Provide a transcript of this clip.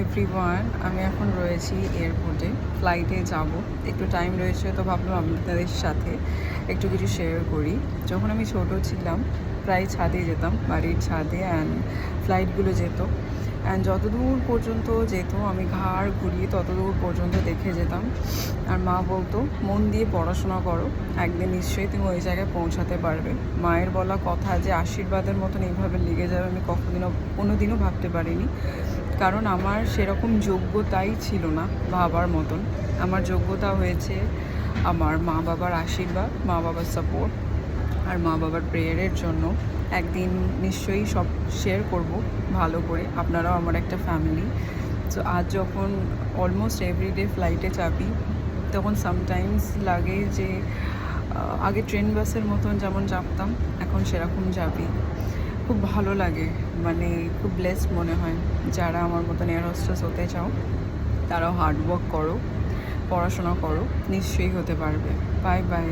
Everyone, আমি এখন রয়েছি এয়ারপোর্টে, ফ্লাইটে যাব। একটু টাইম রয়েছে, তো ভাবলাম আপনাদের সাথে একটু কিছু শেয়ার করি। যখন আমি ছোট ছিলাম, প্রায় ছাদে যেতাম, বাড়ির ছাদে, অ্যান্ড ফ্লাইটগুলো যেত, অ্যান্ড যতদূর পর্যন্ত যেত আমি ঘাড় ঘুরিয়ে ততদূর পর্যন্ত দেখে যেতাম। আর মা বলতো, মন দিয়ে পড়াশোনা করো, একদিন নিশ্চয়ই তুমি ওই জায়গায় পৌঁছাতে পারবে। মায়ের বলা কথা যে আশীর্বাদের মতন এইভাবে লেগে যাবে, আমি কোনোদিনও ভাবতে পারিনি। কারণ আমার সেরকম যোগ্যতাই ছিল না ভাবার মতন। আমার যোগ্যতা হয়েছে আমার মা বাবার আশীর্বাদ, মা বাবার সাপোর্ট আর মা বাবার প্রেয়ারের জন্য। একদিন নিশ্চয়ই সব শেয়ার করব ভালো করে, আপনারাও আমার একটা ফ্যামিলি। সো আজ যখন অলমোস্ট এভরিডে ফ্লাইটে চাপি, তখন সামটাইমস লাগে যে আগে ট্রেন বাসের মতন যেমন চাপতাম, এখন সেরকম চাপি। খুব ভালো লাগে, মানে খুব ব্লেসড মনে হয়। যারা আমার মতন এয়ার হোস্টেস হতে চাও, তারাও হার্ডওয়ার্ক করো, পড়াশোনা করো, নিশ্চয়ই হতে পারবে। Bye bye.